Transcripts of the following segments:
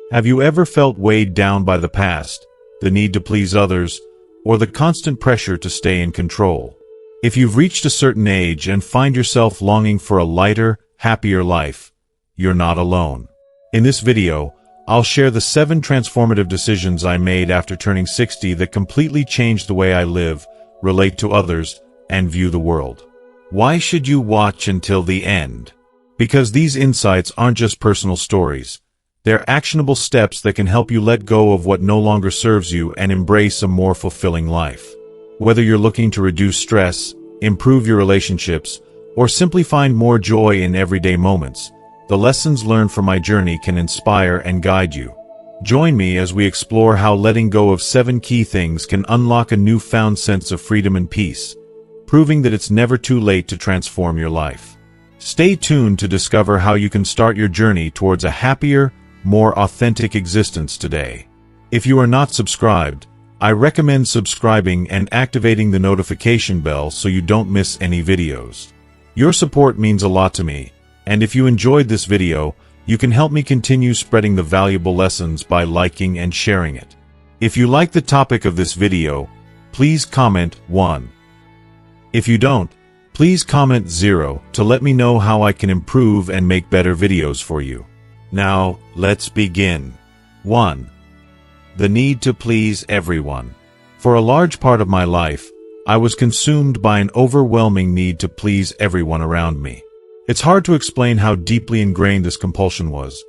Have you ever felt weighed down by the past, the need to please others, or the constant pressure to stay in control? If you've reached a certain age and find yourself longing for a lighter, happier life, you're not alone. In this video, I'll share the 7 transformative decisions I made after turning 60 that completely changed the way I live, relate to others, and view the world. Why should you watch until the end? Because these insights aren't just personal stories. They're actionable steps that can help you let go of what no longer serves you and embrace a more fulfilling life. Whether you're looking to reduce stress, improve your relationships, or simply find more joy in everyday moments, the lessons learned from my journey can inspire and guide you. Join me as we explore how letting go of 7 key things can unlock a newfound sense of freedom and peace, proving that it's never too late to transform your life. Stay tuned to discover how you can start your journey towards a happier, more authentic existence today. If you are not subscribed, I recommend subscribing and activating the notification bell so you don't miss any videos. Your support means a lot to me, and if you enjoyed this video, you can help me continue spreading the valuable lessons by liking and sharing it. If you like the topic of this video, please comment 1. If you don't, please comment 0 to let me know how I can improve and make better videos for you. Now, let's begin. 1. The need to please everyone. For a large part of my life, I was consumed by an overwhelming need to please everyone around me. It's hard to explain how deeply ingrained this compulsion was.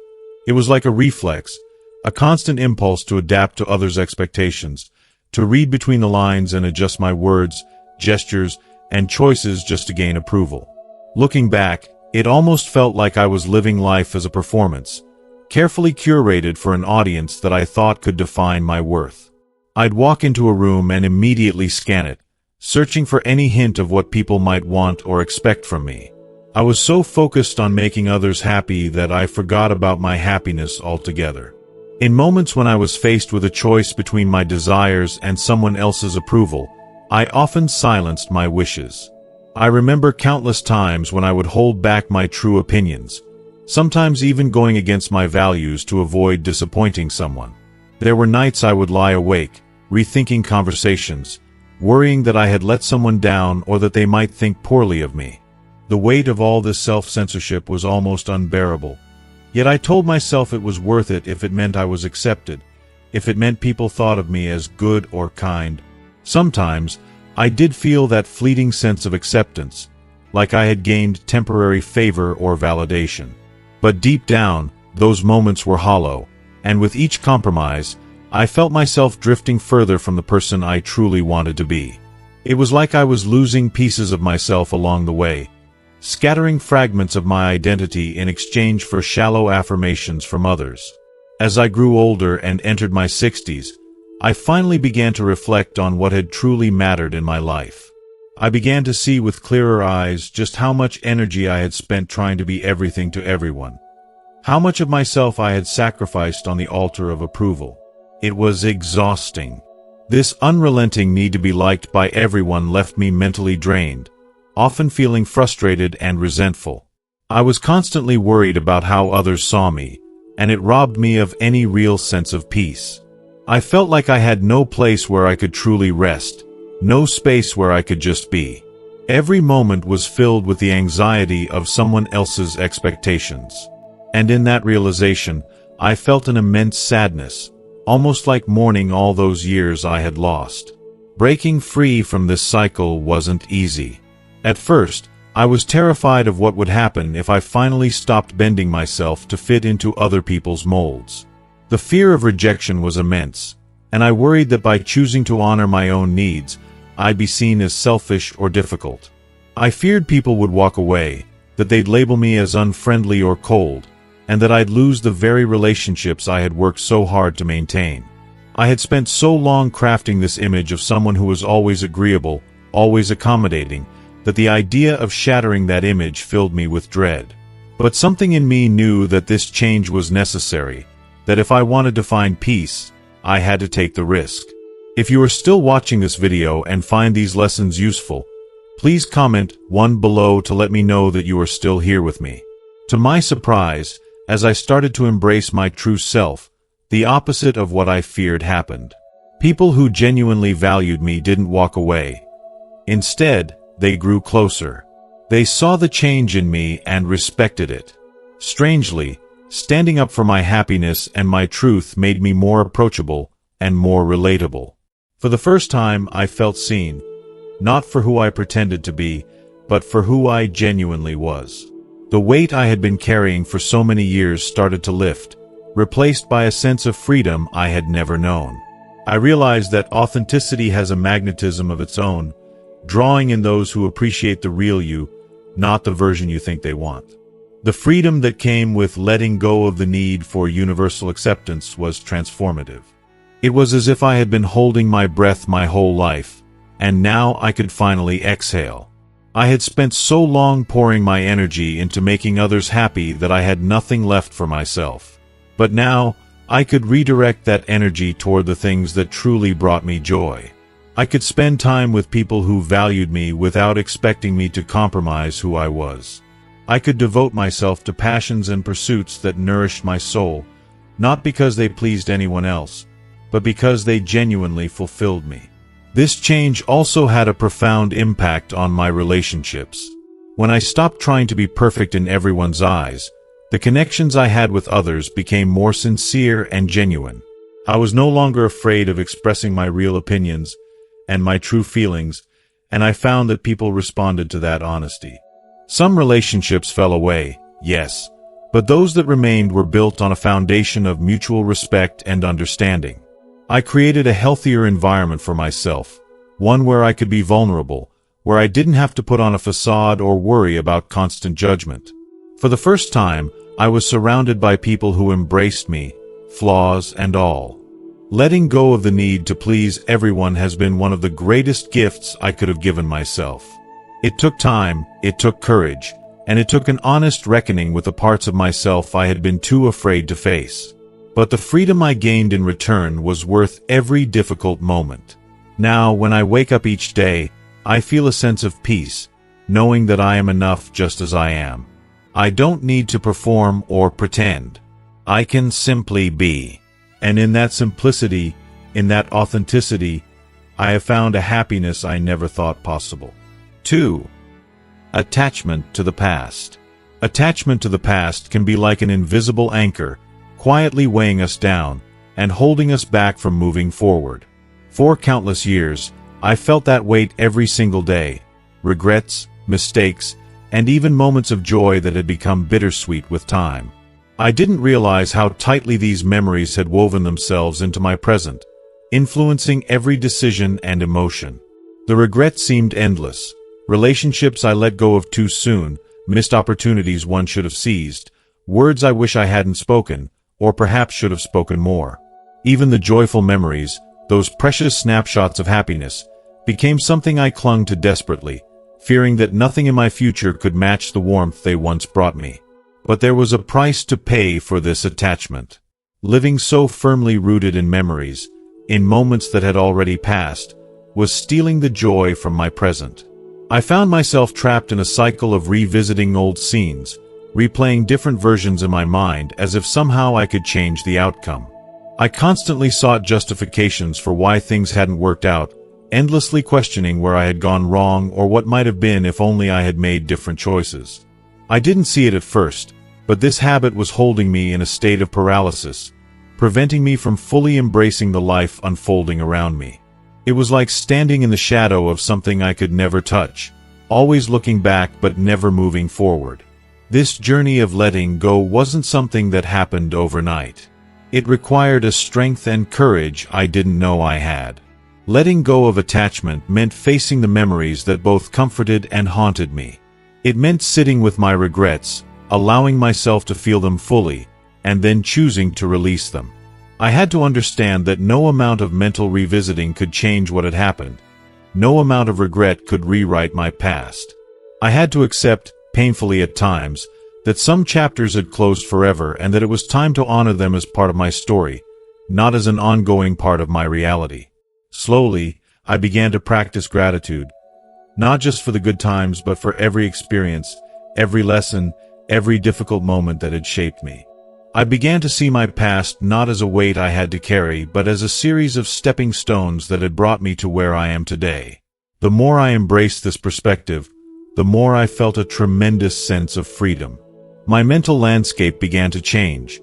It was like a reflex, a constant impulse to adapt to others' expectations, to read between the lines and adjust my words, gestures, and choices just to gain approval. Looking back, it almost felt like I was living life as a performance, carefully curated for an audience that I thought could define my worth. I'd walk into a room and immediately scan it, searching for any hint of what people might want or expect from me. I was so focused on making others happy that I forgot about my happiness altogether. In moments when I was faced with a choice between my desires and someone else's approval, I often silenced my wishes. I remember countless times when I would hold back my true opinions, sometimes even going against my values to avoid disappointing someone. There were nights I would lie awake, rethinking conversations, worrying that I had let someone down or that they might think poorly of me. The weight of all this self-censorship was almost unbearable. Yet I told myself it was worth it if it meant I was accepted, if it meant people thought of me as good or kind. Sometimes, I did feel that fleeting sense of acceptance, like I had gained temporary favor or validation. But deep down, those moments were hollow, and with each compromise, I felt myself drifting further from the person I truly wanted to be. It was like I was losing pieces of myself along the way, scattering fragments of my identity in exchange for shallow affirmations from others. As I grew older and entered my 60s, I finally began to reflect on what had truly mattered in my life. I began to see with clearer eyes just how much energy I had spent trying to be everything to everyone. How much of myself I had sacrificed on the altar of approval. It was exhausting. This unrelenting need to be liked by everyone left me mentally drained, often feeling frustrated and resentful. I was constantly worried about how others saw me, and it robbed me of any real sense of peace. I felt like I had no place where I could truly rest, no space where I could just be. Every moment was filled with the anxiety of someone else's expectations. And in that realization, I felt an immense sadness, almost like mourning all those years I had lost. Breaking free from this cycle wasn't easy. At first, I was terrified of what would happen if I finally stopped bending myself to fit into other people's molds. The fear of rejection was immense, and I worried that by choosing to honor my own needs, I'd be seen as selfish or difficult. I feared people would walk away, that they'd label me as unfriendly or cold, and that I'd lose the very relationships I had worked so hard to maintain. I had spent so long crafting this image of someone who was always agreeable, always accommodating, that the idea of shattering that image filled me with dread. But something in me knew that this change was necessary, that if I wanted to find peace, I had to take the risk. If you are still watching this video and find these lessons useful, please comment 1 below to let me know that you are still here with me. To my surprise, as I started to embrace my true self, The opposite of what I feared happened. People who genuinely valued me didn't walk away. Instead, they grew closer. They saw the change in me and respected it. Strangely, standing up for my happiness and my truth made me more approachable and more relatable. For the first time, I felt seen, not for who I pretended to be, but for who I genuinely was. The weight I had been carrying for so many years started to lift, replaced by a sense of freedom I had never known. I realized that authenticity has a magnetism of its own, drawing in those who appreciate the real you, not the version you think they want. The freedom that came with letting go of the need for universal acceptance was transformative. It was as if I had been holding my breath my whole life, and now I could finally exhale. I had spent so long pouring my energy into making others happy that I had nothing left for myself. But now, I could redirect that energy toward the things that truly brought me joy. I could spend time with people who valued me without expecting me to compromise who I was. I could devote myself to passions and pursuits that nourished my soul, not because they pleased anyone else, but because they genuinely fulfilled me. This change also had a profound impact on my relationships. When I stopped trying to be perfect in everyone's eyes, the connections I had with others became more sincere and genuine. I was no longer afraid of expressing my real opinions and my true feelings, and I found that people responded to that honesty. Some relationships fell away, yes, but those that remained were built on a foundation of mutual respect and understanding. I created a healthier environment for myself, one where I could be vulnerable, where I didn't have to put on a facade or worry about constant judgment. For the first time, I was surrounded by people who embraced me, flaws and all. Letting go of the need to please everyone has been one of the greatest gifts I could have given myself. It took time, it took courage, and it took an honest reckoning with the parts of myself I had been too afraid to face. But the freedom I gained in return was worth every difficult moment. Now, when I wake up each day, I feel a sense of peace, knowing that I am enough just as I am. I don't need to perform or pretend. I can simply be. And in that simplicity, in that authenticity, I have found a happiness I never thought possible. 2. Attachment to the past. Attachment to the past can be like an invisible anchor, quietly weighing us down and holding us back from moving forward. For countless years, I felt that weight every single day. Regrets, mistakes, and even moments of joy that had become bittersweet with time. I didn't realize how tightly these memories had woven themselves into my present, influencing every decision and emotion. The regret seemed endless. Relationships I let go of too soon, missed opportunities one should have seized, words I wish I hadn't spoken, or perhaps should have spoken more. Even the joyful memories, those precious snapshots of happiness, became something I clung to desperately, fearing that nothing in my future could match the warmth they once brought me. But there was a price to pay for this attachment. Living so firmly rooted in memories, in moments that had already passed, was stealing the joy from my present. I found myself trapped in a cycle of revisiting old scenes, replaying different versions in my mind as if somehow I could change the outcome. I constantly sought justifications for why things hadn't worked out, endlessly questioning where I had gone wrong or what might have been if only I had made different choices. I didn't see it at first, but this habit was holding me in a state of paralysis, preventing me from fully embracing the life unfolding around me. It was like standing in the shadow of something I could never touch, always looking back but never moving forward. This journey of letting go wasn't something that happened overnight. It required a strength and courage I didn't know I had. Letting go of attachment meant facing the memories that both comforted and haunted me. It meant sitting with my regrets, allowing myself to feel them fully, and then choosing to release them. I had to understand that no amount of mental revisiting could change what had happened. No amount of regret could rewrite my past. I had to accept, painfully at times, that some chapters had closed forever and that it was time to honor them as part of my story, not as an ongoing part of my reality. Slowly, I began to practice gratitude, not just for the good times but for every experience, every lesson, every difficult moment that had shaped me. I began to see my past not as a weight I had to carry, but as a series of stepping stones that had brought me to where I am today. The more I embraced this perspective, the more I felt a tremendous sense of freedom. My mental landscape began to change.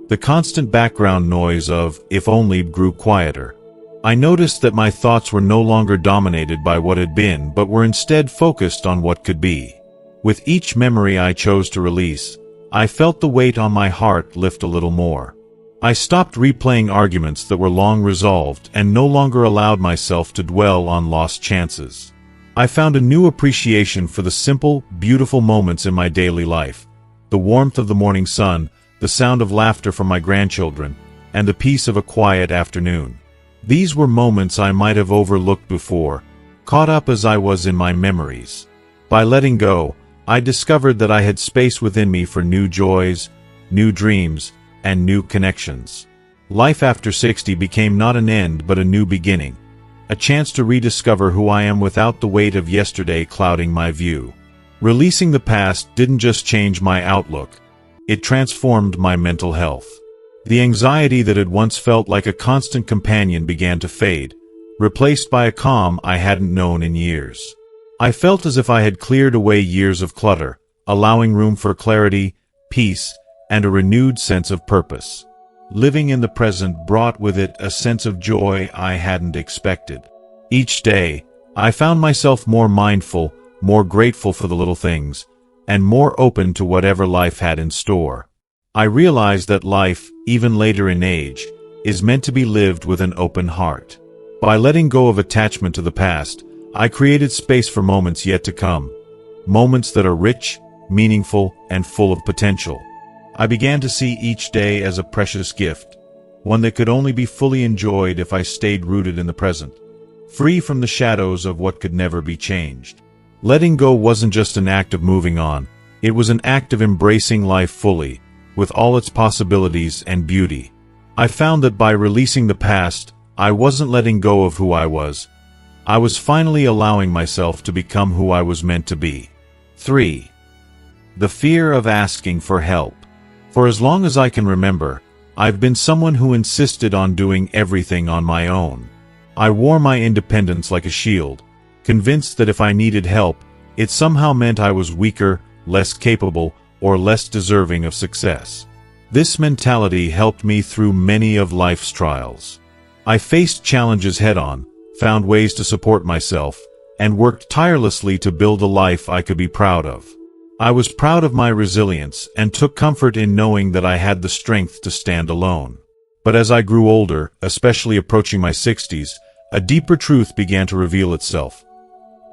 The constant background noise of "if only" grew quieter. I noticed that my thoughts were no longer dominated by what had been, but were instead focused on what could be. With each memory I chose to release, I felt the weight on my heart lift a little more. I stopped replaying arguments that were long resolved and no longer allowed myself to dwell on lost chances. I found a new appreciation for the simple, beautiful moments in my daily life. The warmth of the morning sun, the sound of laughter from my grandchildren, and the peace of a quiet afternoon. These were moments I might have overlooked before, caught up as I was in my memories. By letting go, I discovered that I had space within me for new joys, new dreams, and new connections. Life after 60 became not an end but a new beginning, a chance to rediscover who I am without the weight of yesterday clouding my view. Releasing the past didn't just change my outlook, it transformed my mental health. The anxiety that had once felt like a constant companion began to fade, replaced by a calm I hadn't known in years. I felt as if I had cleared away years of clutter, allowing room for clarity, peace, and a renewed sense of purpose. Living in the present brought with it a sense of joy I hadn't expected. Each day, I found myself more mindful, more grateful for the little things, and more open to whatever life had in store. I realized that life, even later in age, is meant to be lived with an open heart. By letting go of attachment to the past, I created space for moments yet to come, moments that are rich, meaningful, and full of potential. I began to see each day as a precious gift, one that could only be fully enjoyed if I stayed rooted in the present, free from the shadows of what could never be changed. Letting go wasn't just an act of moving on, it was an act of embracing life fully, with all its possibilities and beauty. I found that by releasing the past, I wasn't letting go of who I was. I was finally allowing myself to become who I was meant to be. 3. The fear of asking for help. For as long as I can remember, I've been someone who insisted on doing everything on my own. I wore my independence like a shield, convinced that if I needed help, it somehow meant I was weaker, less capable, or less deserving of success. This mentality helped me through many of life's trials. I faced challenges head-on, found ways to support myself, and worked tirelessly to build a life I could be proud of. I was proud of my resilience and took comfort in knowing that I had the strength to stand alone. But as I grew older, especially approaching my 60s, a deeper truth began to reveal itself.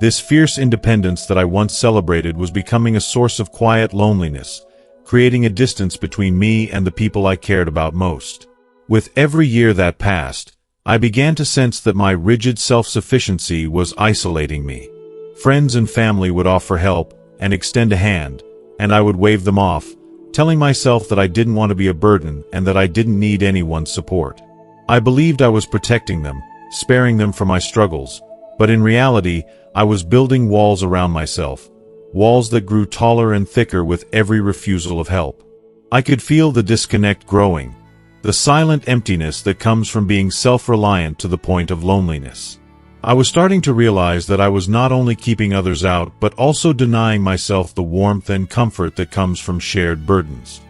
This fierce independence that I once celebrated was becoming a source of quiet loneliness, creating a distance between me and the people I cared about most. With every year that passed, I began to sense that my rigid self-sufficiency was isolating me. Friends and family would offer help and extend a hand, and I would wave them off, telling myself that I didn't want to be a burden and that I didn't need anyone's support. I believed I was protecting them, sparing them from my struggles, but in reality, I was building walls around myself, walls that grew taller and thicker with every refusal of help. I could feel the disconnect growing, the silent emptiness that comes from being self-reliant to the point of loneliness. I was starting to realize that I was not only keeping others out but also denying myself the warmth and comfort that comes from shared burdens.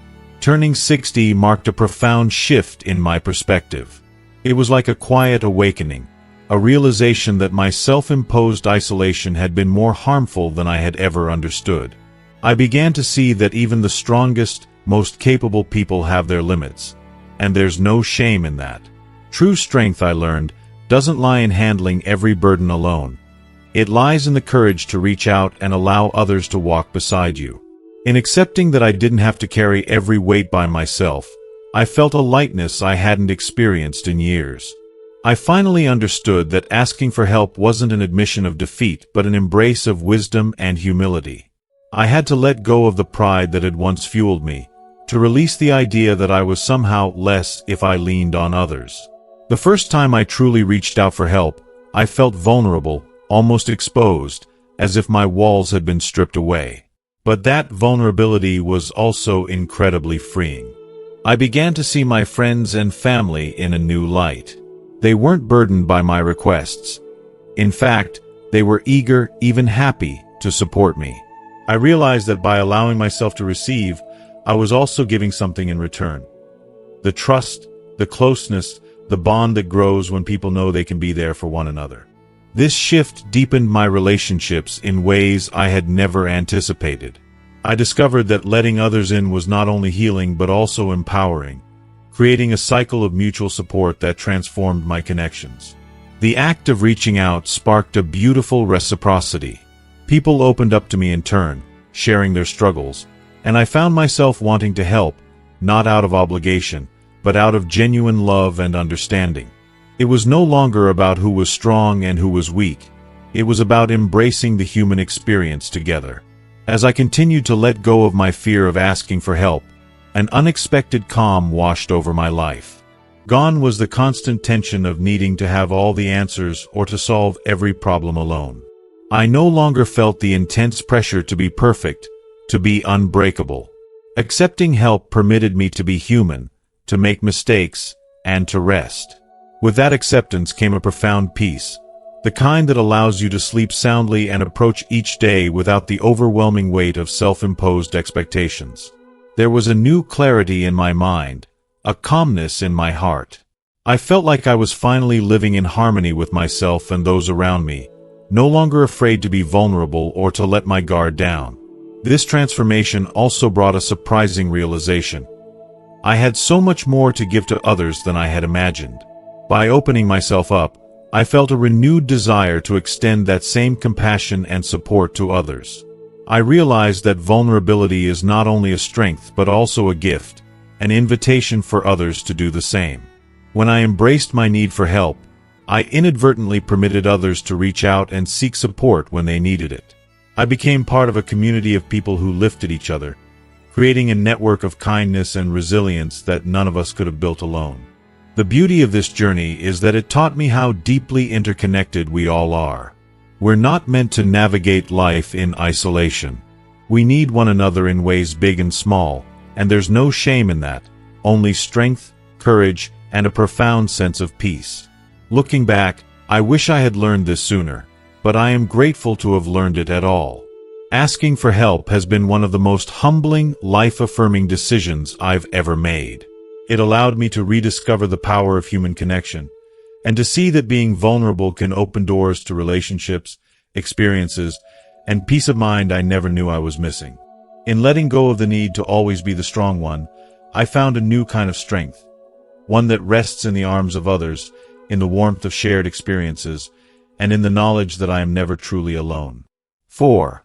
Turning 60 marked a profound shift in my perspective. It was like a quiet awakening, a realization that my self-imposed isolation had been more harmful than I had ever understood. I began to see that even the strongest, most capable people have their limits, and there's no shame in that. True strength, I learned, doesn't lie in handling every burden alone. It lies in the courage to reach out and allow others to walk beside you. In accepting that I didn't have to carry every weight by myself, I felt a lightness I hadn't experienced in years. I finally understood that asking for help wasn't an admission of defeat but an embrace of wisdom and humility. I had to let go of the pride that had once fueled me, to release the idea that I was somehow less if I leaned on others. The first time I truly reached out for help, I felt vulnerable, almost exposed, as if my walls had been stripped away. But that vulnerability was also incredibly freeing. I began to see my friends and family in a new light. They weren't burdened by my requests. In fact, they were eager, even happy, to support me. I realized that by allowing myself to receive, I was also giving something in return. The trust, the closeness, the bond that grows when people know they can be there for one another. This shift deepened my relationships in ways I had never anticipated. I discovered that letting others in was not only healing but also empowering, creating a cycle of mutual support that transformed my connections. The act of reaching out sparked a beautiful reciprocity. People opened up to me in turn, sharing their struggles, and I found myself wanting to help, not out of obligation, but out of genuine love and understanding. It was no longer about who was strong and who was weak. It was about embracing the human experience together. As I continued to let go of my fear of asking for help, an unexpected calm washed over my life. Gone was the constant tension of needing to have all the answers or to solve every problem alone. I no longer felt the intense pressure to be perfect, to be unbreakable. Accepting help permitted me to be human, to make mistakes, and to rest. With that acceptance came a profound peace, the kind that allows you to sleep soundly and approach each day without the overwhelming weight of self-imposed expectations. There was a new clarity in my mind, a calmness in my heart. I felt like I was finally living in harmony with myself and those around me, no longer afraid to be vulnerable or to let my guard down. This transformation also brought a surprising realization. I had so much more to give to others than I had imagined. By opening myself up, I felt a renewed desire to extend that same compassion and support to others. I realized that vulnerability is not only a strength but also a gift, an invitation for others to do the same. When I embraced my need for help, I inadvertently permitted others to reach out and seek support when they needed it. I became part of a community of people who lifted each other, creating a network of kindness and resilience that none of us could have built alone. The beauty of this journey is that it taught me how deeply interconnected we all are. We're not meant to navigate life in isolation. We need one another in ways big and small, and there's no shame in that, only strength, courage, and a profound sense of peace. Looking back, I wish I had learned this sooner, but I am grateful to have learned it at all. Asking for help has been one of the most humbling, life-affirming decisions I've ever made. It allowed me to rediscover the power of human connection, and to see that being vulnerable can open doors to relationships, experiences, and peace of mind I never knew I was missing. In letting go of the need to always be the strong one, I found a new kind of strength, one that rests in the arms of others, in the warmth of shared experiences, and in the knowledge that I am never truly alone. 4.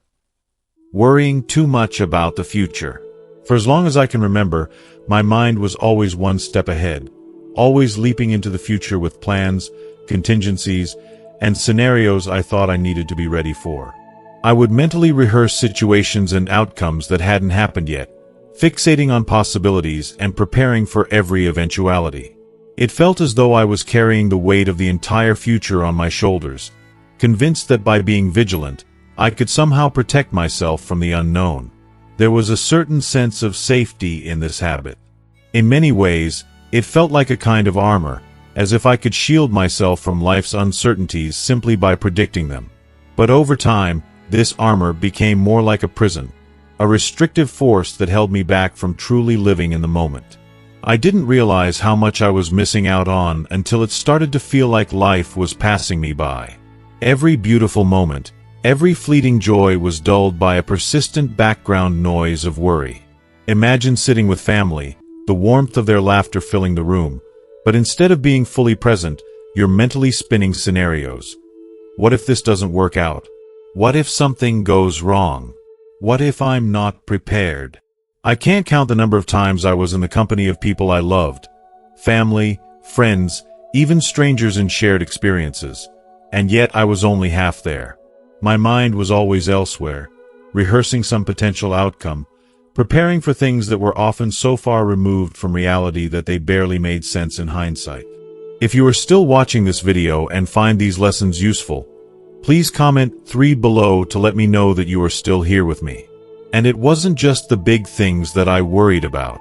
Worrying too much about the future. For as long as I can remember, my mind was always one step ahead, always leaping into the future with plans, contingencies, and scenarios I thought I needed to be ready for. I would mentally rehearse situations and outcomes that hadn't happened yet, fixating on possibilities and preparing for every eventuality. It felt as though I was carrying the weight of the entire future on my shoulders, convinced that by being vigilant, I could somehow protect myself from the unknown. There was a certain sense of safety in this habit. In many ways, it felt like a kind of armor, as if I could shield myself from life's uncertainties simply by predicting them. But over time, this armor became more like a prison, a restrictive force that held me back from truly living in the moment. I didn't realize how much I was missing out on until it started to feel like life was passing me by. Every beautiful moment, every fleeting joy was dulled by a persistent background noise of worry. Imagine sitting with family, the warmth of their laughter filling the room, but instead of being fully present, you're mentally spinning scenarios. What if this doesn't work out? What if something goes wrong? What if I'm not prepared? I can't count the number of times I was in the company of people I loved, family, friends, even strangers in shared experiences, and yet I was only half there. My mind was always elsewhere, rehearsing some potential outcome, preparing for things that were often so far removed from reality that they barely made sense in hindsight. If you are still watching this video and find these lessons useful, please comment 3 below to let me know that you are still here with me. And it wasn't just the big things that I worried about.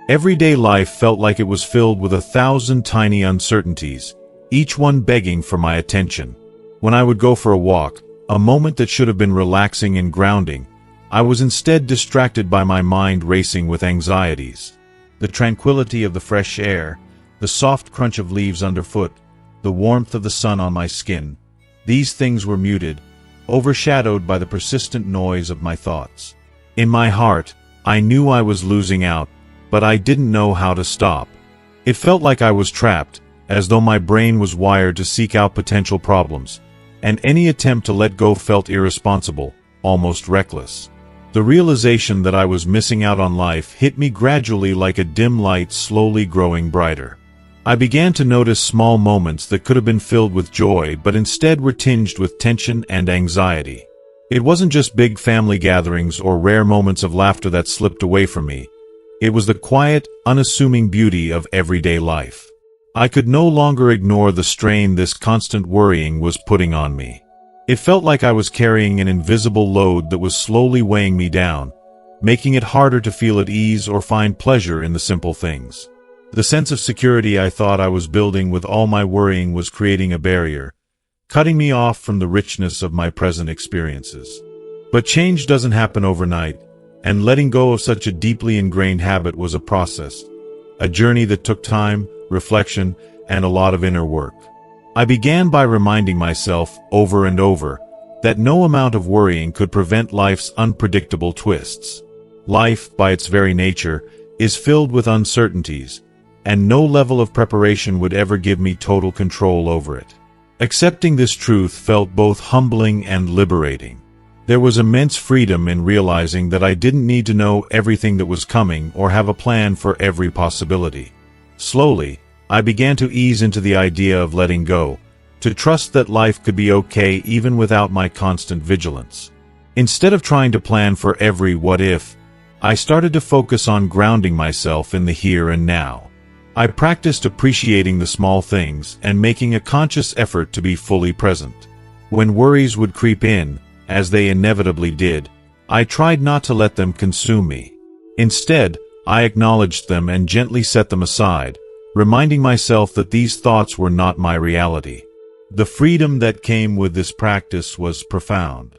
Everyday life felt like it was filled with 1,000 tiny uncertainties, each one begging for my attention. When I would go for a walk, a moment that should have been relaxing and grounding, I was instead distracted by my mind racing with anxieties. The tranquility of the fresh air, the soft crunch of leaves underfoot, the warmth of the sun on my skin, these things were muted, overshadowed by the persistent noise of my thoughts. In my heart, I knew I was losing out, but I didn't know how to stop. It felt like I was trapped, as though my brain was wired to seek out potential problems, and any attempt to let go felt irresponsible, almost reckless. The realization that I was missing out on life hit me gradually like a dim light slowly growing brighter. I began to notice small moments that could have been filled with joy but instead were tinged with tension and anxiety. It wasn't just big family gatherings or rare moments of laughter that slipped away from me. It was the quiet, unassuming beauty of everyday life. I could no longer ignore the strain this constant worrying was putting on me. It felt like I was carrying an invisible load that was slowly weighing me down, making it harder to feel at ease or find pleasure in the simple things. The sense of security I thought I was building with all my worrying was creating a barrier, cutting me off from the richness of my present experiences. But change doesn't happen overnight, and letting go of such a deeply ingrained habit was a process, a journey that took time, reflection, and a lot of inner work. I began by reminding myself, over and over, that no amount of worrying could prevent life's unpredictable twists. Life, by its very nature, is filled with uncertainties, and no level of preparation would ever give me total control over it. Accepting this truth felt both humbling and liberating. There was immense freedom in realizing that I didn't need to know everything that was coming or have a plan for every possibility. Slowly, I began to ease into the idea of letting go, to trust that life could be okay even without my constant vigilance. Instead of trying to plan for every what if, I started to focus on grounding myself in the here and now. I practiced appreciating the small things and making a conscious effort to be fully present. When worries would creep in, as they inevitably did, I tried not to let them consume me. Instead, I acknowledged them and gently set them aside, reminding myself that these thoughts were not my reality. The freedom that came with this practice was profound.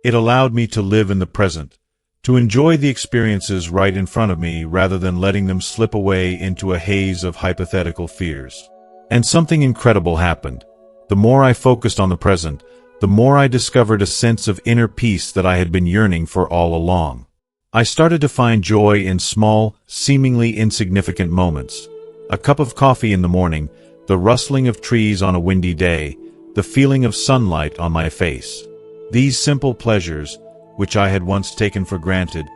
It allowed me to live in the present, to enjoy the experiences right in front of me rather than letting them slip away into a haze of hypothetical fears. And something incredible happened. The more I focused on the present, the more I discovered a sense of inner peace that I had been yearning for all along. I started to find joy in small, seemingly insignificant moments. A cup of coffee in the morning, the rustling of trees on a windy day, the feeling of sunlight on my face. These simple pleasures, which I had once taken for granted,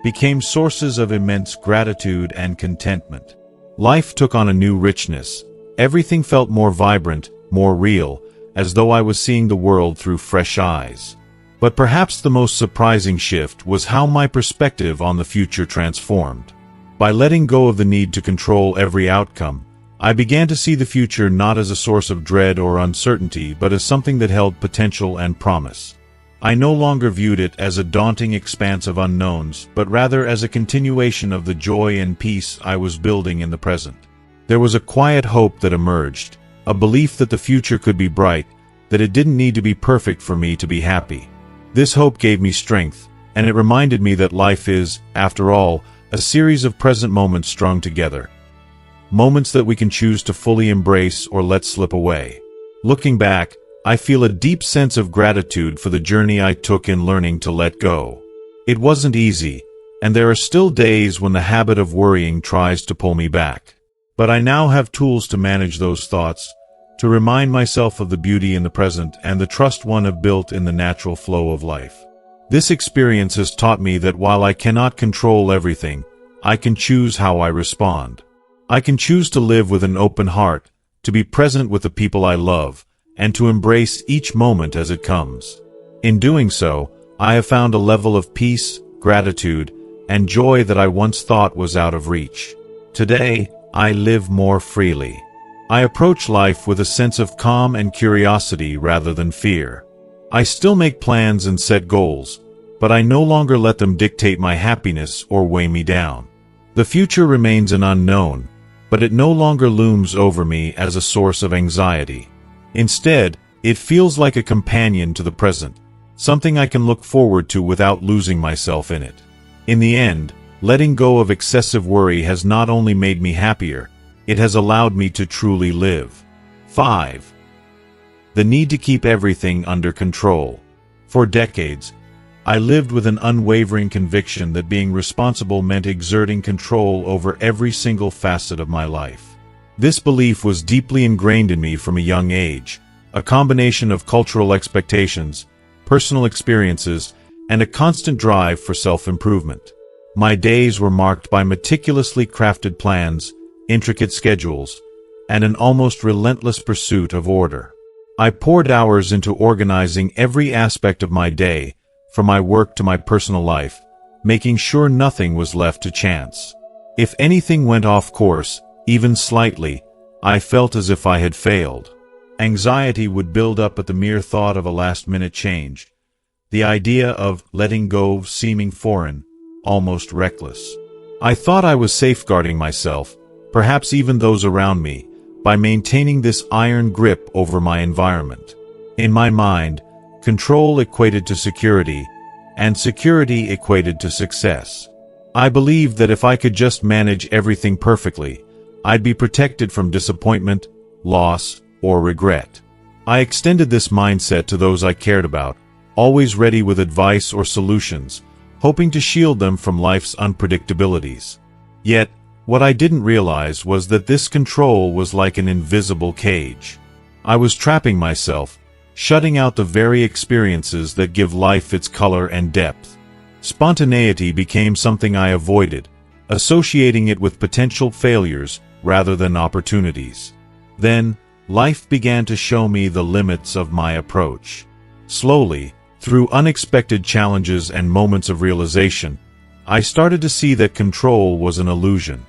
became sources of immense gratitude and contentment. Life took on a new richness. Everything felt more vibrant, more real, as though I was seeing the world through fresh eyes. But perhaps the most surprising shift was how my perspective on the future transformed. By letting go of the need to control every outcome, I began to see the future not as a source of dread or uncertainty but as something that held potential and promise. I no longer viewed it as a daunting expanse of unknowns, but rather as a continuation of the joy and peace I was building in the present. There was a quiet hope that emerged, a belief that the future could be bright, that it didn't need to be perfect for me to be happy. This hope gave me strength, and it reminded me that life is, after all, a series of present moments strung together. Moments that we can choose to fully embrace or let slip away. Looking back, I feel a deep sense of gratitude for the journey I took in learning to let go. It wasn't easy, and there are still days when the habit of worrying tries to pull me back. But I now have tools to manage those thoughts, to remind myself of the beauty in the present and the trust one have built in the natural flow of life. This experience has taught me that while I cannot control everything, I can choose how I respond. I can choose to live with an open heart, to be present with the people I love, and to embrace each moment as it comes. In doing so, I have found a level of peace, gratitude, and joy that I once thought was out of reach. Today, I live more freely. I approach life with a sense of calm and curiosity rather than fear. I still make plans and set goals, but I no longer let them dictate my happiness or weigh me down. The future remains an unknown, but it no longer looms over me as a source of anxiety. Instead, it feels like a companion to the present, something I can look forward to without losing myself in it. In the end, letting go of excessive worry has not only made me happier, it has allowed me to truly live. 5. The need to keep everything under control. For decades, I lived with an unwavering conviction that being responsible meant exerting control over every single facet of my life. This belief was deeply ingrained in me from a young age, a combination of cultural expectations, personal experiences, and a constant drive for self-improvement. My days were marked by meticulously crafted plans, intricate schedules, and an almost relentless pursuit of order. I poured hours into organizing every aspect of my day, from my work to my personal life, making sure nothing was left to chance. If anything went off course, even slightly, I felt as if I had failed. Anxiety would build up at the mere thought of a last-minute change, the idea of letting go seeming foreign, almost reckless. I thought I was safeguarding myself, perhaps even those around me, by maintaining this iron grip over my environment. In my mind, control equated to security, and security equated to success. I believed that if I could just manage everything perfectly, I'd be protected from disappointment, loss, or regret. I extended this mindset to those I cared about, always ready with advice or solutions, hoping to shield them from life's unpredictabilities. Yet, what I didn't realize was that this control was like an invisible cage. I was trapping myself, shutting out the very experiences that give life its color and depth. Spontaneity became something I avoided, associating it with potential failures rather than opportunities. Then, life began to show me the limits of my approach. Slowly, through unexpected challenges and moments of realization, I started to see that control was an illusion.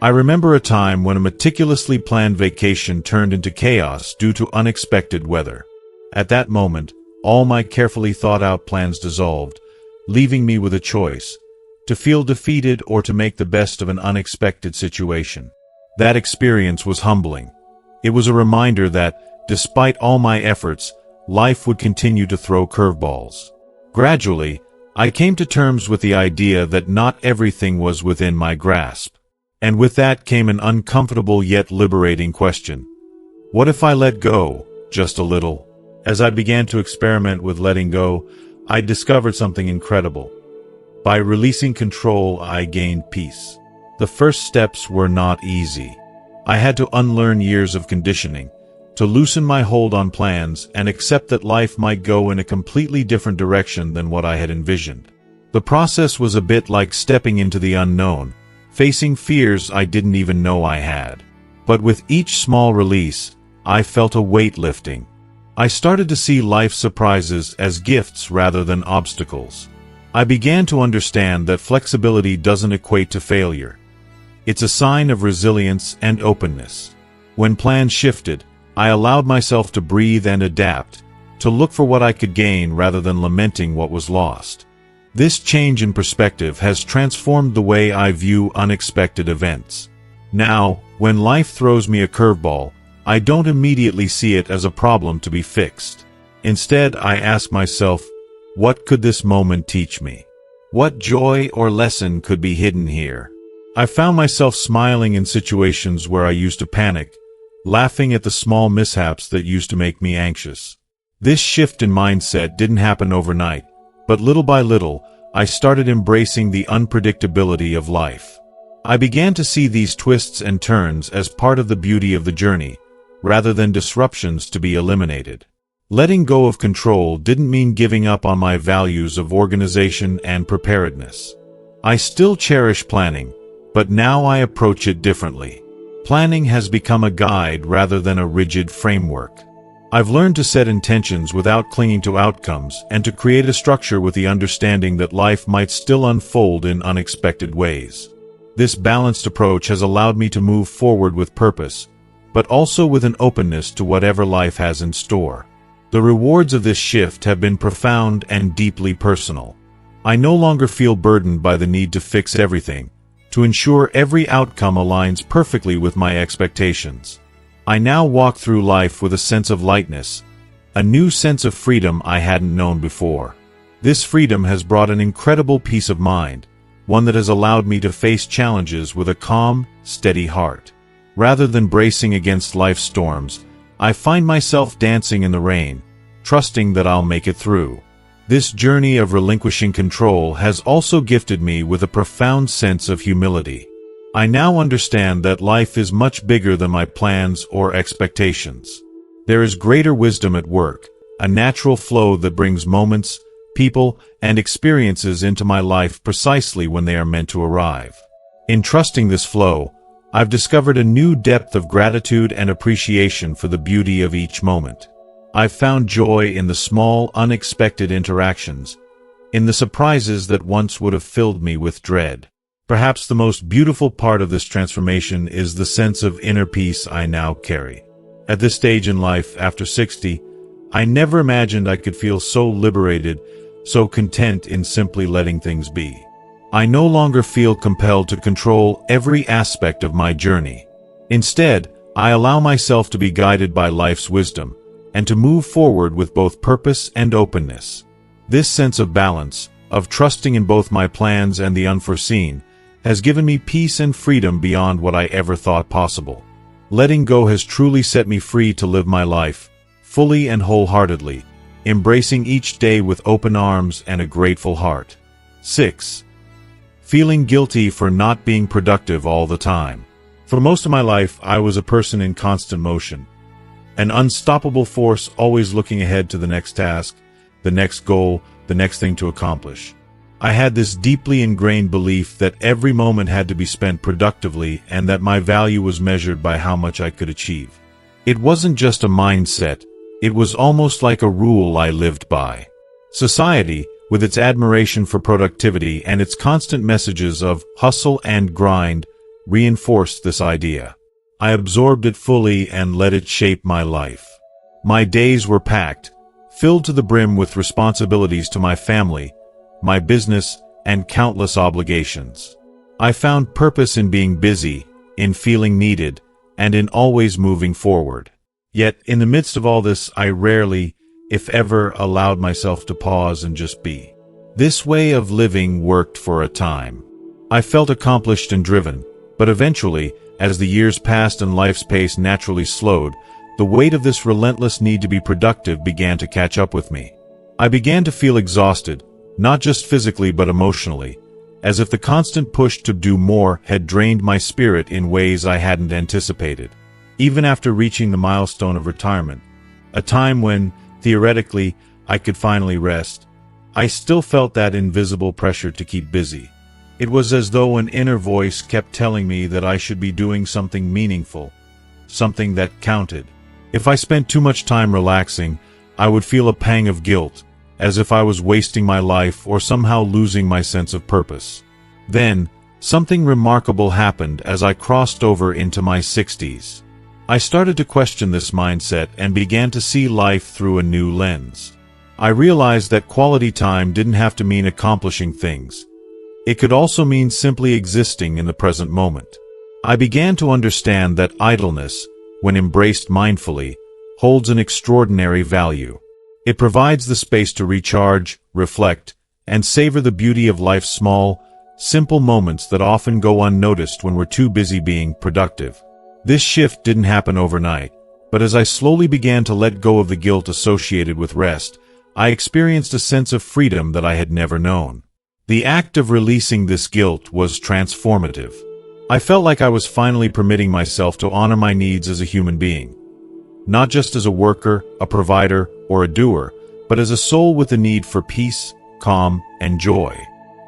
I remember a time when a meticulously planned vacation turned into chaos due to unexpected weather. At that moment, all my carefully thought-out plans dissolved, leaving me with a choice: to feel defeated or to make the best of an unexpected situation. That experience was humbling. It was a reminder that, despite all my efforts, life would continue to throw curveballs. Gradually, I came to terms with the idea that not everything was within my grasp. And with that came an uncomfortable yet liberating question. What if I let go, just a little? As I began to experiment with letting go, I discovered something incredible. By releasing control, I gained peace. The first steps were not easy. I had to unlearn years of conditioning, to loosen my hold on plans and accept that life might go in a completely different direction than what I had envisioned. The process was a bit like stepping into the unknown, facing fears I didn't even know I had. But with each small release, I felt a weight lifting. I started to see life's surprises as gifts rather than obstacles. I began to understand that flexibility doesn't equate to failure. It's a sign of resilience and openness. When plans shifted, I allowed myself to breathe and adapt, to look for what I could gain rather than lamenting what was lost. This change in perspective has transformed the way I view unexpected events. Now, when life throws me a curveball, I don't immediately see it as a problem to be fixed. Instead, I ask myself, what could this moment teach me? What joy or lesson could be hidden here? I found myself smiling in situations where I used to panic, laughing at the small mishaps that used to make me anxious. This shift in mindset didn't happen overnight, but little by little, I started embracing the unpredictability of life. I began to see these twists and turns as part of the beauty of the journey, rather than disruptions to be eliminated. Letting go of control didn't mean giving up on my values of organization and preparedness. I still cherish planning, but now I approach it differently. Planning has become a guide rather than a rigid framework. I've learned to set intentions without clinging to outcomes and to create a structure with the understanding that life might still unfold in unexpected ways. This balanced approach has allowed me to move forward with purpose, but also with an openness to whatever life has in store. The rewards of this shift have been profound and deeply personal. I no longer feel burdened by the need to fix everything, to ensure every outcome aligns perfectly with my expectations. I now walk through life with a sense of lightness, a new sense of freedom I hadn't known before. This freedom has brought an incredible peace of mind, one that has allowed me to face challenges with a calm, steady heart. Rather than bracing against life's storms, I find myself dancing in the rain, trusting that I'll make it through. This journey of relinquishing control has also gifted me with a profound sense of humility. I now understand that life is much bigger than my plans or expectations. There is greater wisdom at work, a natural flow that brings moments, people, and experiences into my life precisely when they are meant to arrive. In trusting this flow, I've discovered a new depth of gratitude and appreciation for the beauty of each moment. I've found joy in the small, unexpected interactions, in the surprises that once would have filled me with dread. Perhaps the most beautiful part of this transformation is the sense of inner peace I now carry. At this stage in life, after 60, I never imagined I could feel so liberated, so content in simply letting things be. I no longer feel compelled to control every aspect of my journey. Instead, I allow myself to be guided by life's wisdom, and to move forward with both purpose and openness. This sense of balance, of trusting in both my plans and the unforeseen, has given me peace and freedom beyond what I ever thought possible. Letting go has truly set me free to live my life, fully and wholeheartedly, embracing each day with open arms and a grateful heart. 6. Feeling guilty for not being productive all the time. For most of my life, I was a person in constant motion, an unstoppable force always looking ahead to the next task, the next goal, the next thing to accomplish. I had this deeply ingrained belief that every moment had to be spent productively and that my value was measured by how much I could achieve. It wasn't just a mindset, it was almost like a rule I lived by. Society, with its admiration for productivity and its constant messages of hustle and grind, reinforced this idea. I absorbed it fully and let it shape my life. My days were packed, filled to the brim with responsibilities to my family, my business, and countless obligations. I found purpose in being busy, in feeling needed, and in always moving forward. Yet, in the midst of all this, I rarely, if ever, allowed myself to pause and just be. This way of living worked for a time. I felt accomplished and driven, but eventually, as the years passed and life's pace naturally slowed, the weight of this relentless need to be productive began to catch up with me. I began to feel exhausted, not just physically but emotionally, as if the constant push to do more had drained my spirit in ways I hadn't anticipated. Even after reaching the milestone of retirement, a time when, theoretically, I could finally rest, I still felt that invisible pressure to keep busy. It was as though an inner voice kept telling me that I should be doing something meaningful, something that counted. If I spent too much time relaxing, I would feel a pang of guilt, as if I was wasting my life or somehow losing my sense of purpose. Then, something remarkable happened as I crossed over into my 60s. I started to question this mindset and began to see life through a new lens. I realized that quality time didn't have to mean accomplishing things. It could also mean simply existing in the present moment. I began to understand that idleness, when embraced mindfully, holds an extraordinary value. It provides the space to recharge, reflect, and savor the beauty of life's small, simple moments that often go unnoticed when we're too busy being productive. This shift didn't happen overnight, but as I slowly began to let go of the guilt associated with rest, I experienced a sense of freedom that I had never known. The act of releasing this guilt was transformative. I felt like I was finally permitting myself to honor my needs as a human being. Not just as a worker, a provider, or a doer, but as a soul with a need for peace, calm, and joy.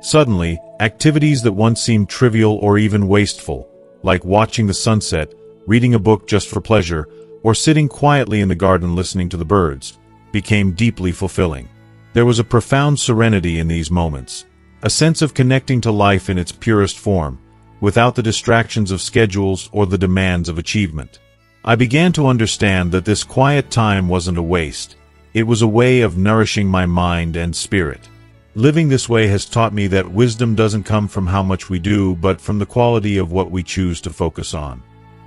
Suddenly, activities that once seemed trivial or even wasteful, like watching the sunset, reading a book just for pleasure, or sitting quietly in the garden listening to the birds, became deeply fulfilling. There was a profound serenity in these moments, a sense of connecting to life in its purest form, without the distractions of schedules or the demands of achievement. I began to understand that this quiet time wasn't a waste. It was a way of nourishing my mind and spirit. Living this way has taught me that wisdom doesn't come from how much we do, but from the quality of what we choose to focus on.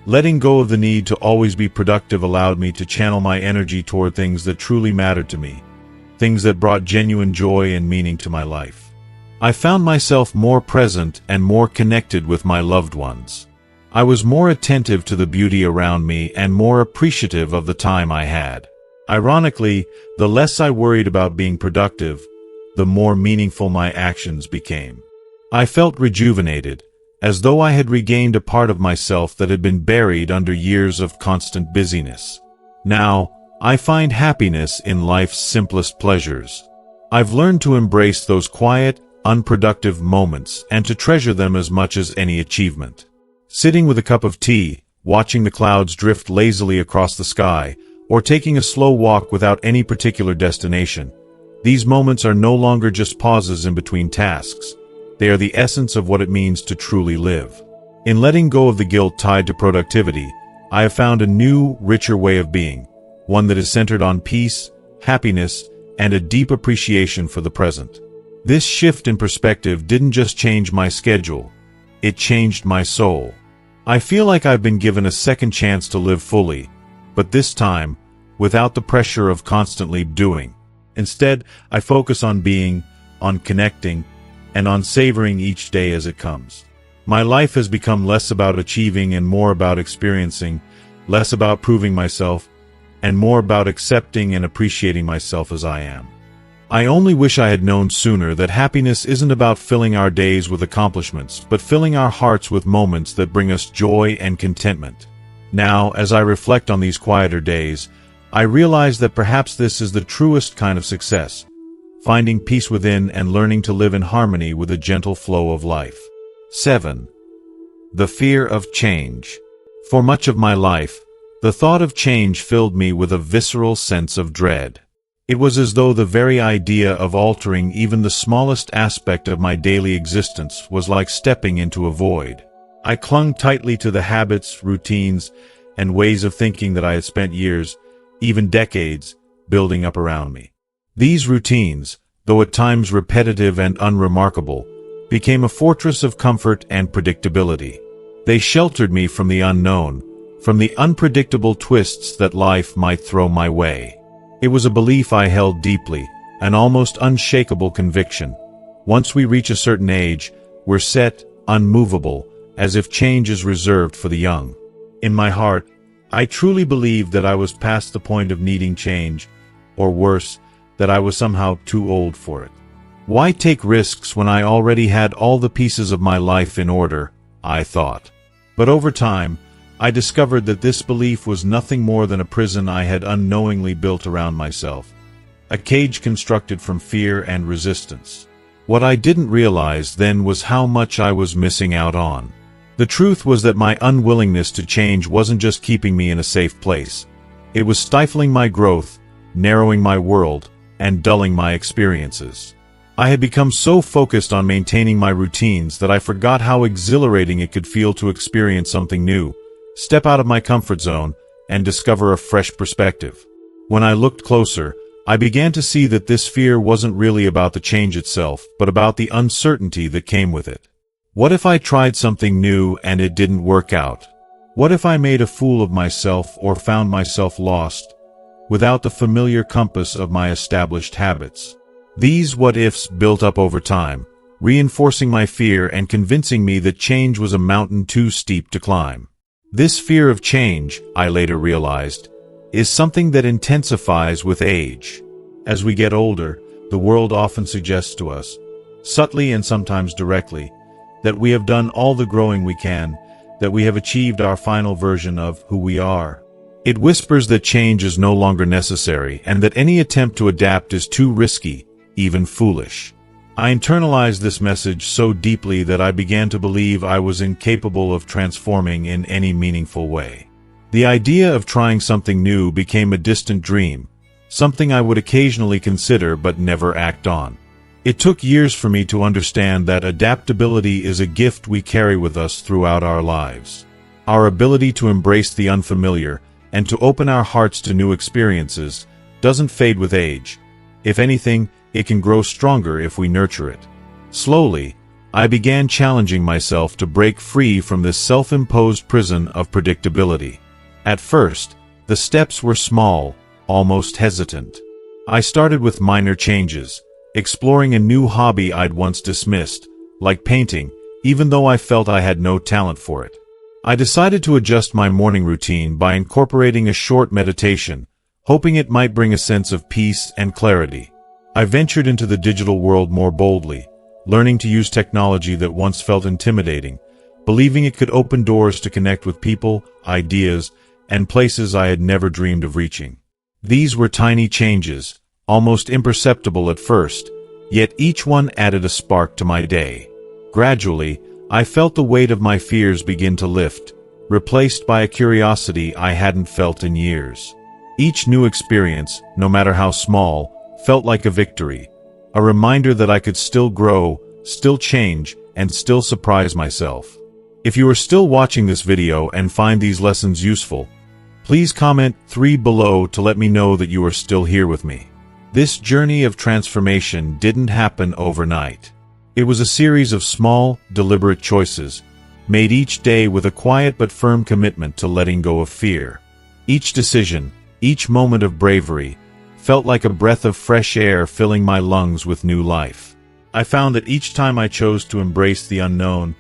Letting go of the need to always be productive allowed me to channel my energy toward things that truly mattered to me, things that brought genuine joy and meaning to my life. I found myself more present and more connected with my loved ones. I was more attentive to the beauty around me and more appreciative of the time I had. Ironically, the less I worried about being productive, the more meaningful my actions became. I felt rejuvenated, as though I had regained a part of myself that had been buried under years of constant busyness. Now, I find happiness in life's simplest pleasures. I've learned to embrace those quiet, unproductive moments and to treasure them as much as any achievement. Sitting with a cup of tea, watching the clouds drift lazily across the sky, or taking a slow walk without any particular destination, these moments are no longer just pauses in between tasks. They are the essence of what it means to truly live. In letting go of the guilt tied to productivity, I have found a new, richer way of being, one that is centered on peace, happiness, and a deep appreciation for the present. This shift in perspective didn't just change my schedule, it changed my soul. I feel like I've been given a second chance to live fully, but this time, without the pressure of constantly doing. Instead, I focus on being, on connecting, and on savoring each day as it comes. My life has become less about achieving and more about experiencing, less about proving myself, and more about accepting and appreciating myself as I am. I only wish I had known sooner that happiness isn't about filling our days with accomplishments, but filling our hearts with moments that bring us joy and contentment. Now, as I reflect on these quieter days, I realize that perhaps this is the truest kind of success, finding peace within and learning to live in harmony with a gentle flow of life. 7. The fear of change. For much of my life, the thought of change filled me with a visceral sense of dread. It was as though the very idea of altering even the smallest aspect of my daily existence was like stepping into a void. I clung tightly to the habits, routines, and ways of thinking that I had spent years, even decades, building up around me. These routines, though at times repetitive and unremarkable, became a fortress of comfort and predictability. They sheltered me from the unknown, from the unpredictable twists that life might throw my way. It was a belief I held deeply, an almost unshakable conviction. Once we reach a certain age, we're set, unmovable, as if change is reserved for the young. In my heart, I truly believed that I was past the point of needing change, or worse, that I was somehow too old for it. Why take risks when I already had all the pieces of my life in order, I thought. But over time, I discovered that this belief was nothing more than a prison I had unknowingly built around myself, a cage constructed from fear and resistance. What I didn't realize then was how much I was missing out on. The truth was that my unwillingness to change wasn't just keeping me in a safe place. It was stifling my growth, narrowing my world, and dulling my experiences. I had become so focused on maintaining my routines that I forgot how exhilarating it could feel to experience something new, step out of my comfort zone, and discover a fresh perspective. When I looked closer, I began to see that this fear wasn't really about the change itself, but about the uncertainty that came with it. What if I tried something new and it didn't work out? What if I made a fool of myself or found myself lost, without the familiar compass of my established habits? These what-ifs built up over time, reinforcing my fear and convincing me that change was a mountain too steep to climb. This fear of change, I later realized, is something that intensifies with age. As we get older, the world often suggests to us, subtly and sometimes directly, that we have done all the growing we can, that we have achieved our final version of who we are. It whispers that change is no longer necessary and that any attempt to adapt is too risky, even foolish. I internalized this message so deeply that I began to believe I was incapable of transforming in any meaningful way. The idea of trying something new became a distant dream, something I would occasionally consider but never act on. It took years for me to understand that adaptability is a gift we carry with us throughout our lives. Our ability to embrace the unfamiliar and to open our hearts to new experiences doesn't fade with age. If anything, it can grow stronger if we nurture it. Slowly, I began challenging myself to break free from this self-imposed prison of predictability. At first, the steps were small, almost hesitant. I started with minor changes, exploring a new hobby I'd once dismissed, like painting, even though I felt I had no talent for it. I decided to adjust my morning routine by incorporating a short meditation, hoping it might bring a sense of peace and clarity. I ventured into the digital world more boldly, learning to use technology that once felt intimidating, believing it could open doors to connect with people, ideas, and places I had never dreamed of reaching. These were tiny changes, almost imperceptible at first, yet each one added a spark to my day. Gradually, I felt the weight of my fears begin to lift, replaced by a curiosity I hadn't felt in years. Each new experience, no matter how small, felt like a victory, a reminder that I could still grow, still change, and still surprise myself. If you are still watching this video and find these lessons useful, please comment 3 below to let me know that you are still here with me. This journey of transformation didn't happen overnight. It was a series of small, deliberate choices, made each day with a quiet but firm commitment to letting go of fear. Each decision, each moment of bravery, felt like a breath of fresh air filling my lungs with new life. I found that each time I chose to embrace the unknown,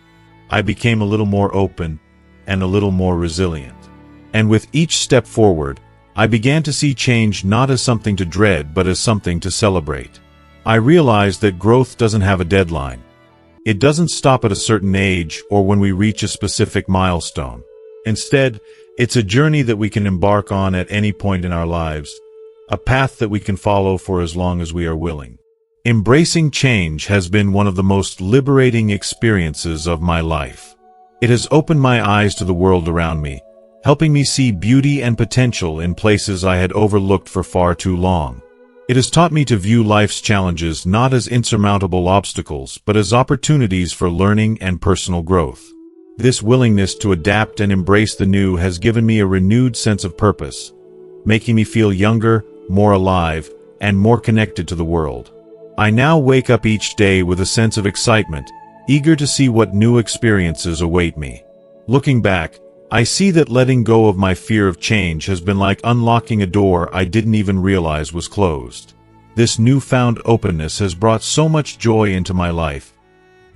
I became a little more open and a little more resilient. And with each step forward, I began to see change not as something to dread but as something to celebrate. I realized that growth doesn't have a deadline. It doesn't stop at a certain age or when we reach a specific milestone. Instead, it's a journey that we can embark on at any point in our lives, a path that we can follow for as long as we are willing. Embracing change has been one of the most liberating experiences of my life. It has opened my eyes to the world around me, helping me see beauty and potential in places I had overlooked for far too long. It has taught me to view life's challenges not as insurmountable obstacles but as opportunities for learning and personal growth. This willingness to adapt and embrace the new has given me a renewed sense of purpose, making me feel younger, more alive, and more connected to the world. I now wake up each day with a sense of excitement, eager to see what new experiences await me. Looking back, I see that letting go of my fear of change has been like unlocking a door I didn't even realize was closed. This newfound openness has brought so much joy into my life,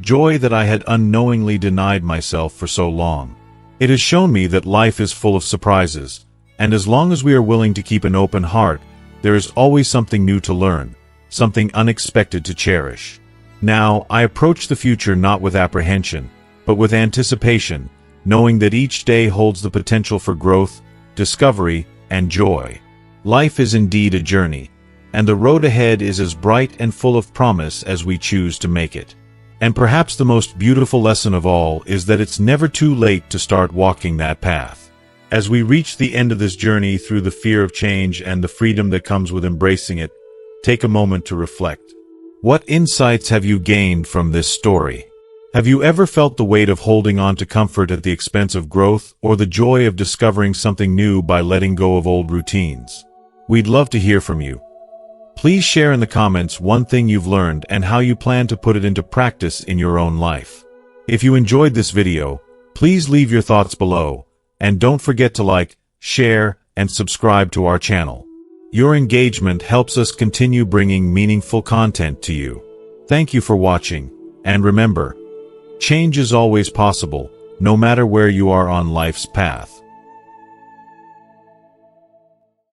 joy that I had unknowingly denied myself for so long. It has shown me that life is full of surprises, and as long as we are willing to keep an open heart, there is always something new to learn, something unexpected to cherish. Now, I approach the future not with apprehension, but with anticipation, knowing that each day holds the potential for growth, discovery, and joy. Life is indeed a journey, and the road ahead is as bright and full of promise as we choose to make it. And perhaps the most beautiful lesson of all is that it's never too late to start walking that path. As we reach the end of this journey through the fear of change and the freedom that comes with embracing it, take a moment to reflect. What insights have you gained from this story? Have you ever felt the weight of holding on to comfort at the expense of growth, or the joy of discovering something new by letting go of old routines? We'd love to hear from you. Please share in the comments one thing you've learned and how you plan to put it into practice in your own life. If you enjoyed this video, please leave your thoughts below, and don't forget to like, share, and subscribe to our channel. Your engagement helps us continue bringing meaningful content to you. Thank you for watching, and remember, change is always possible, no matter where you are on life's path.